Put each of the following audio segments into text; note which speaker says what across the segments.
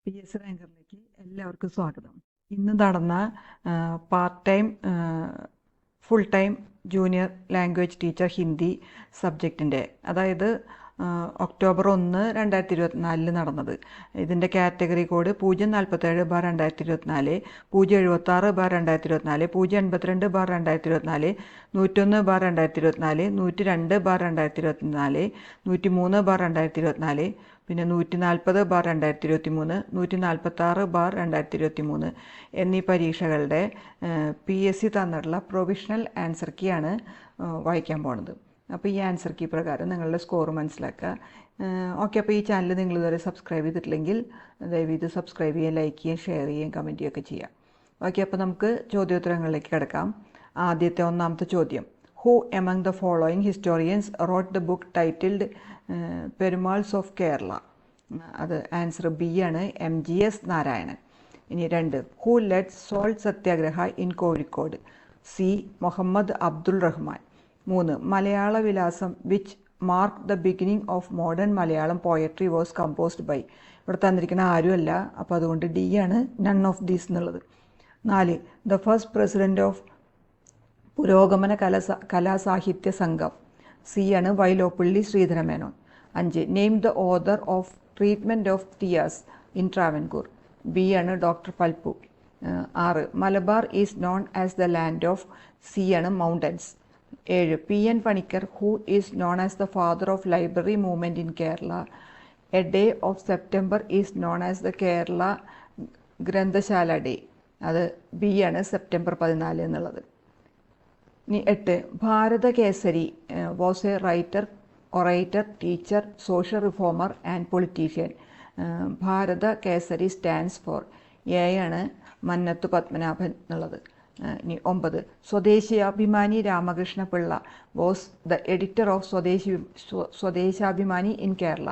Speaker 1: PS റാങ്കറിലേക്ക് എല്ലാവർക്കും സ്വാഗതം. ഇന്ന് നടന്ന part time full time junior language teacher Hindi സബ്ജക്റ്റിൻ്റെ, അതായത് ഒക്ടോബർ 1, 2024 നടന്നത്. ഇതിൻ്റെ കാറ്റഗറി കോഡ് 047/2024, 076/2024, 082/2024, 101/2024, 102/2024, 103/2024, പിന്നെ 140/2023, 146/2023 എന്നീ പരീക്ഷകളുടെ PSC തന്നിട്ടുള്ള പ്രൊവിഷണൽ ആൻസർ കീയാണ് വായിക്കാൻ പോണത്. അപ്പോൾ ഈ ആൻസർ കീ പ്രകാരം നിങ്ങളുടെ സ്കോർ മനസ്സിലാക്കുക. ഓക്കെ, അപ്പോൾ ഈ ചാനൽ നിങ്ങൾ ഇതുവരെ സബ്സ്ക്രൈബ് ചെയ്തിട്ടില്ലെങ്കിൽ ദയവ് ഇത് സബ്സ്ക്രൈബ് ചെയ്യുകയും ലൈക്ക് ചെയ്യുകയും ഷെയർ ചെയ്യുകയും കമൻറ്റ് ചെയ്യുകയൊക്കെ ചെയ്യാം. ഓക്കെ, അപ്പോൾ നമുക്ക് ചോദ്യോത്തരങ്ങളിലേക്ക് കിടക്കാം. ഒന്നാമത്തെ ചോദ്യം: Who among the following historians wrote the book titled Perumals of Kerala? അത് ആൻസർ ബി ആണ്, MGS നാരായണൻ. ഇനി 2, Who led Salt Satyagraha in Kozhikode? C Muhammad Abdul Rahman. 3, Malayala Vilasam which mark the beginning of modern Malayalam poetry was composed by? ഇവിടെ തന്നിരിക്കുന്ന ആരുമല്ല, അപ്പോൾ അതുകൊണ്ട് D ആണ്, none of these എന്നുള്ളത്. 4, ദ ഫസ്റ്റ് പ്രസിഡന്റ് ഓഫ് പുരോഗമന കലാസാഹിത്യ സംഘം? സി ആണ്, Vyloppilli Sreedhara Menon. 5, name the author of treatment of Tiyas in Travancore? B ആണ്, doctor Palpu. 6, Malabar is known as the land of? C ആണ്, mountains. 7, PN Panicker who is known as the father of library movement in Kerala? A day of September is known as the Kerala Granthashala day? അത് B ആണ്, September 14 എന്നുള്ളത്. ഇനി 8, Bharata Kesari was a writer, orator, teacher, social reformer and politician? Bharata Kesari stands for? A ആണ്, മന്നത്തു പത്മനാഭൻ എന്നുള്ളത്. ഇനി 9, Swadeshabhimani Ramakrishna Pillai was the editor of Swadeshabhimani in Kerala?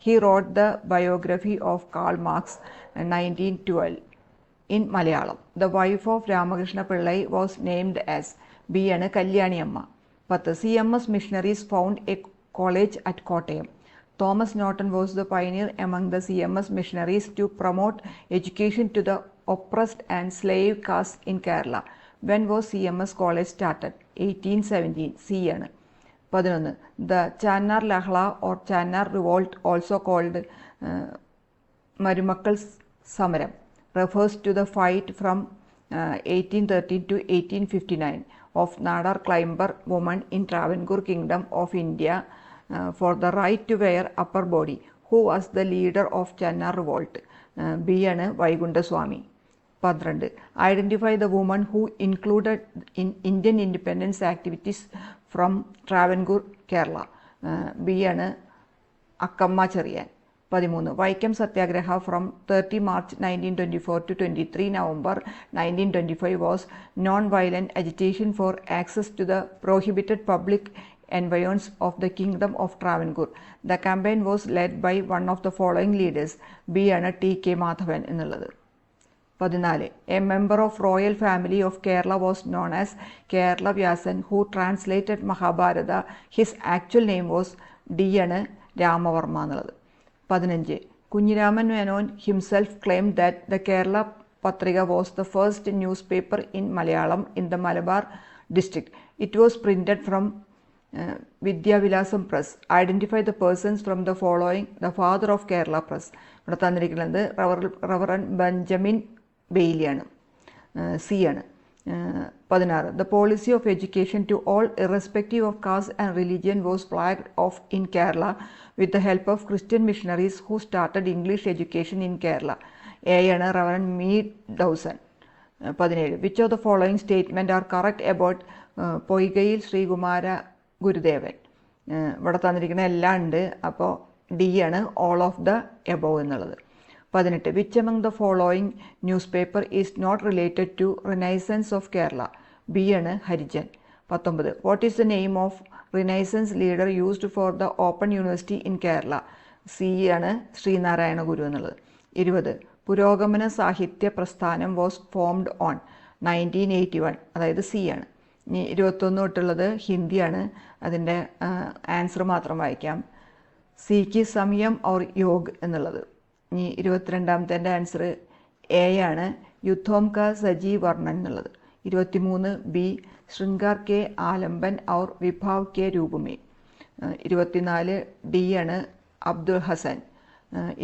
Speaker 1: He wrote the biography of Karl Marx 1912 in Malayalam. The wife of Ramakrishna Pillai was named as? B ആണ്, Kalyaniamma. 10, CMS missionaries found a college at Kottayam? Thomas Norton was the pioneer among the CMS missionaries to promote education to the oppressed and slave caste in Kerala. When was CMS college started? 1817. C ആണ്. 11, the Channar Lahla or Channar revolt, also called Marumakkal Samaram, refers to the fight from 1813 to 1859 of Nadar climber women in Travancore Kingdom of India for the right to wear upper body. Who was the leader of Channar revolt? B ആണ്, Vaikundaswami. 12, identify the woman who included in Indian independence activities from Travancore Kerala? B ആണ്, Akkamma Cherian. 13, Vaikom Satyagraha from 30 March 1924 to 23 November 1925 was non violent agitation for access to the prohibited public environs of the kingdom of Travancore. The campaign was led by one of the following leaders? B ആണ്, TK Madhavan എന്നുള്ളത്. 14, a member of royal family of Kerala was known as Kerala Vyasan who translated Mahabharata. His actual name was? D ആണ്, രാമവർമ്മ എന്നുള്ളത്. 15, Kunhiraman Menon himself claimed that the Kerala Patrika was the first newspaper in Malayalam in the Malabar district. It was printed from Vidyavilasam press. Identify the persons from the following the father of Kerala press? ഇവിടെ തന്നിരിക്കുന്നത് reverend Benjamin ബെയ്ലിയാണ്. C ആണ്. 16, the policy of education to all irrespective of caste and religion was flagged off in Kerala with the help of Christian missionaries who started English education in Kerala? A ആണ്, reverend Mead Dawson. 17, which of the following statement are correct about Poykayil Sreekumara ഗുരുദേവൻ? ഇവിടെ തന്നിരിക്കുന്ന എല്ലാം ഉണ്ട്, അപ്പോൾ D ആണ്, all of the above എന്നുള്ളത്. 18, which among the following newspaper is not related to renaissance of Kerala? B ആണ്, Harijan. 19, what is the name of renaissance leader used for the open university in Kerala? C ആണ്, ശ്രീനാരായണ ഗുരു എന്നുള്ളത്. 20, പുരോഗമന സാഹിത്യ പ്രസ്ഥാനം was formed on? 1981, അതായത് C ആണ്. ഇനി 21 തൊട്ടുള്ളത് ഹിന്ദിയാണ്. അതിൻ്റെ ആൻസർ മാത്രം വായിക്കാം. സിക്ക് സംയം ഓർ योग എന്നുള്ളത്. ഇനി 22ാമത്തെ ആൻസർ എ ആണ്, യുദ്ധോം കാ സജി വർണ്ണൻ എന്നുള്ളത്. 23 ബി, ശൃംഗാർ കെ ആലംബൻ ഔർ വിഭാവ് കെ രൂപമേ. 24 ഡി ആണ്, അബ്ദുൽ ഹസൻ.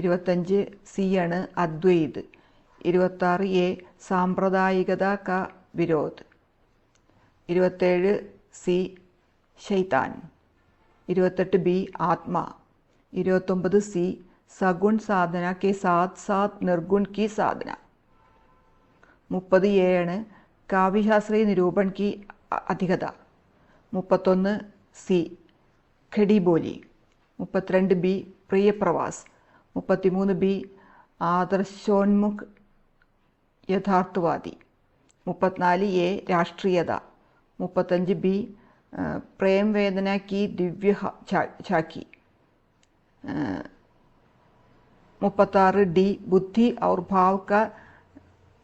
Speaker 1: 25 സി ആണ്, അദ്വൈത്. 26 എ, സാമ്പ്രദായികത കാ വിരോധ്. 27 സി, ശൈതാൻ. 28 ബി, ആത്മ. 29 സി, സഗുൺ സാധന കെ സാത്ത് സാത്ത് നിർഗുൺ की സാധന. 30 എ ആണ്, കാവ്യശാസ്ത്രീയ നിരൂപൺ की അധികത. 31 C, Khari Boli. 32 B, Priya Pravas. 33 B, ആദർശോന്മുഖ് യഥാർത്ഥവാദി. 34 എ, രാഷ്ട്രീയത. 35 ബി, പ്രേം വേദന की ദിവ്യ ഝാക്കി. 36 डी, बुद्धि और भाव का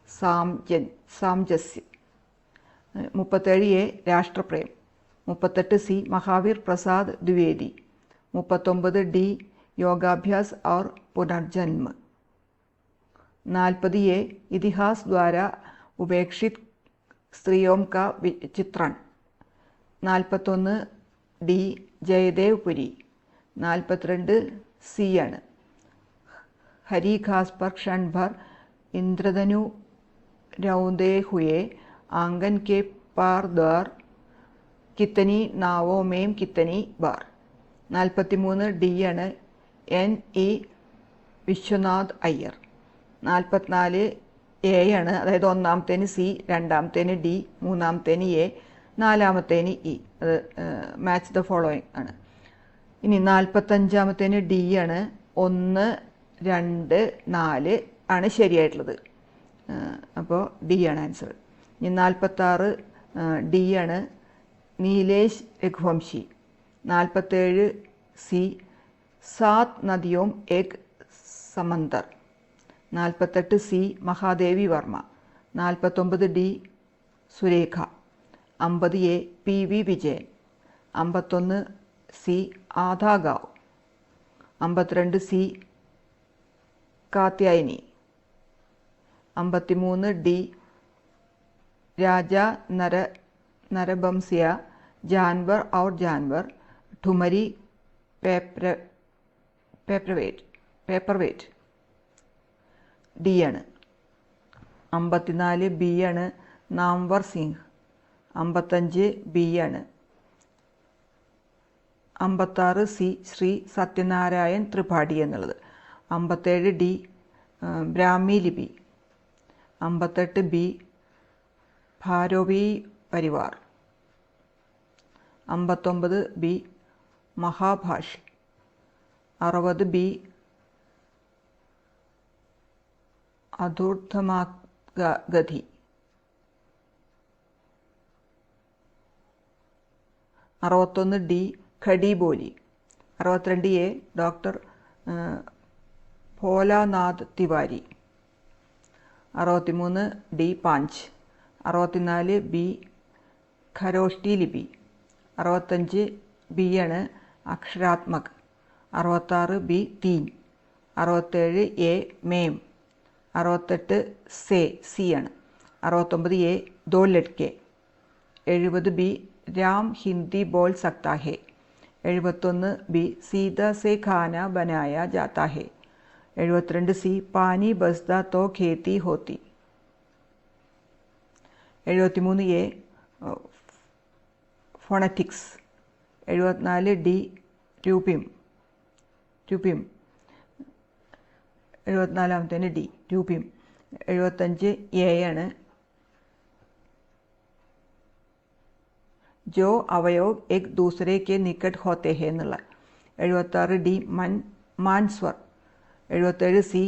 Speaker 1: सामंजस्य. 37 ए, राष्ट्रप्रेम. 38 सी, महावीर प्रसाद द्विवेदी. 39 डी, योगाभ्यास और पुनर्जन्म. 40 ए, इतिहास द्वारा उपेक्षित स्त्रियों का चित्रण. 41 डी, जयदेव पुरी. 42 सी ആണ്, हरी घास पर क्षण भर इंद्रधनु रौंदे हुए आंगन के पार द्वार कितनी नावों में कितनी बार. 43 ഡി ആണ്, N E Vishwanath Iyer. 44 A ആണ്, അതായത് ഒന്നാമത്തേന് സി, രണ്ടാമത്തേന് ഡി, മൂന്നാമത്തേന് എ, നാലാമത്തേന് ഇ. അത് മാച്ച് ദ ഫോളോയിങ് ആണ്. ഇനി 45ാമത്തേന് ഡി ആണ്, 1, 2, 4 ആണ് ശരിയായിട്ടുള്ളത്. അപ്പോൾ ഡി ആണ് ആൻസർ. ഇനി 46 ഡി ആണ്, Neelesh Raghuvanshi. 47 C, Saat Nadiyon Ek Samandar. 48 C, Mahadevi Varma. 49 D, Surekha. 50 A, P V Vijayan. 51 C, Aadha Gaon. 52 C, Katyayani. 53 D, Raja Nirbansiya Janwar aur जानवर ठुमरी പേപ്പർവേറ്റ് ഡി ആണ്. 54 ബി ആണ്, നാംവർ സിംഗ്. 55 ബി ആണ്. 56 സി, ശ്രീ സത്യനാരായൺ ത്രിപാഠി എന്നുള്ളത്. 57 ഡി, ബ്രാഹ്മി ലിപി. 58 ബി, ഭാരോവി പരിവാർ. 59 B, Mahabhashya. 60 B, Ardhamagadhi. 61 D, Khari Boli. 62 A, doctor Bholanath Tiwari. 63 D, പാഞ്ച്. 64 ബി, ഖരോഷ്ടി ലിപി. 65 ബി ആണ്, അക്ഷരാത്മക്. 66 ബി, തീൻ. 67 എ, മേം. 68 സി ആണ്. 69 എ, ദോ ലഡ്കെ. 70 ബി, രാം ഹിന്ദി ബോൾ സക്താ ഹെ. 71 ബി, സീത സെ ഖാന ബനായ ജാതാ ഹെ. 72 സി, പാനി ബസ്ത തോ ഖേത്തി ഹോത്തി. 73 എ, ഫോണറ്റിക്സ്. 74 ഡി, രൂപിം. 74ാമത്തേന് ഡി, രൂപിം. 75 എ ആണ്, ജോ അവയവ് എക് ദൂസരെ കെ നിക്കട്ട് ഹോത്തെ ഹെ എന്നുള്ള. 76 ഡി, മാൻസ്വർ. 77 സി,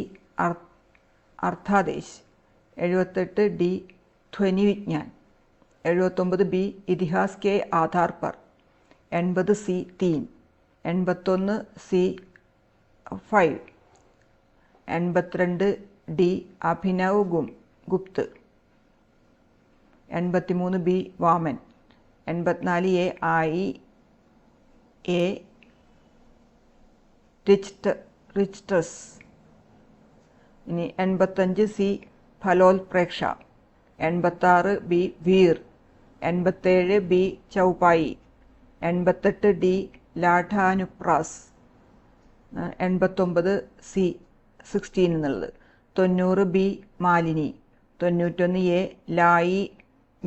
Speaker 1: അർത്ഥാദേശ്. 78 ഡി, ധ്വനി വിജ്ഞാൻ. 79 ബി, ഇതിഹാസ് കെ ആധാർ പർ. 80 സി, തീൻ. 81 C, 5. 82 D, Abhinav Gupt. 83 B, Vaman. 84 A, ആയി എ, റിച്റ്റസ്. ഇനി 85C ഫലോൽപ്രേക്ഷ, 86B Veer, 87B ചൗപായി, 88D ലാഠാനുപ്രാസ്, 89C 16 എന്നുള്ളത്, 90B മാലിനി, 91A ലായി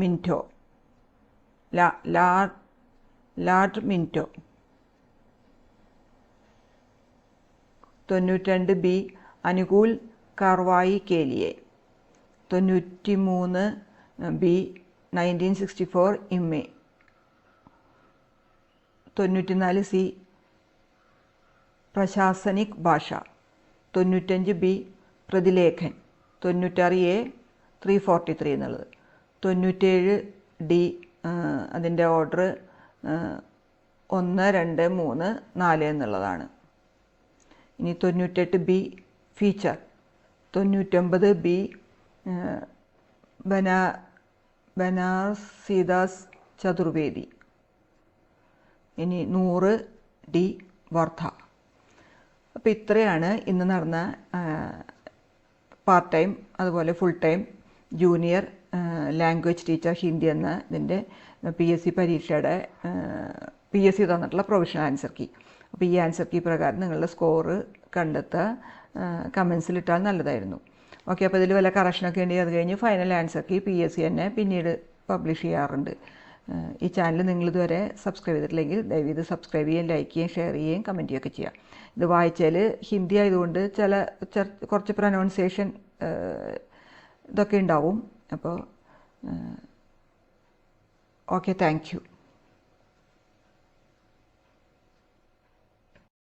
Speaker 1: മിൻറ്റോ, ലാഡ് മിൻറ്റോ, 92B അനുകൂൽ കാർവായി കേലിയെ, 93B 1964 ഇമ്മെ, 94C പ്രശാസനിക് ഭാഷ, 95B പ്രതിലേഖൻ, 96A 343 എന്നുള്ളത്, 97D അതിൻ്റെ ഓർഡർ 1 2 3 4 എന്നുള്ളതാണ്. ഇനി 98B ഫീച്ചർ, 99B ബനാർസിദാസ് ചതുർവേദി, ഇനി 100D വർദ്ധ. അപ്പോൾ ഇത്രയാണ് ഇന്ന് നടന്ന പാർട്ട് ടൈം അതുപോലെ full time junior language teacher Hindi എന്ന ഇതിൻ്റെ PSC പരീക്ഷയുടെ PSC തന്നിട്ടുള്ള പ്രൊവിഷണൽ ആൻസർ കീ. അപ്പോൾ ഈ ആൻസർ കീ പ്രകാരം നിങ്ങളുടെ സ്കോറ് കണ്ടെത്തുക, കമൻസിലിട്ടാൽ നല്ലതായിരുന്നു. ഓക്കെ, അപ്പോൾ ഇതിൽ വല്ല കറക്ഷനൊക്കെ ഉണ്ടെങ്കിൽ അത് കഴിഞ്ഞ് ഫൈനൽ ആൻസർ കീ PSC തന്നെ പിന്നീട് പബ്ലിഷ് ചെയ്യാറുണ്ട്. ഈ ചാനൽ നിങ്ങളിതുവരെ സബ്സ്ക്രൈബ് ചെയ്തിട്ടില്ലെങ്കിൽ ദയവ് ഇത് സബ്സ്ക്രൈബ് ചെയ്യുകയും ലൈക്ക് ചെയ്യുകയും ഷെയർ ചെയ്യുകയും കമൻറ്റ് ചെയ്യുകയൊക്കെ ചെയ്യുക. ഇത് വായിച്ചാൽ ഹിന്ദി ആയതുകൊണ്ട് കുറച്ച് പ്രൊനൗൺസിയേഷൻ ഇതൊക്കെ ഉണ്ടാവും. അപ്പോൾ ഓക്കെ, താങ്ക് യു.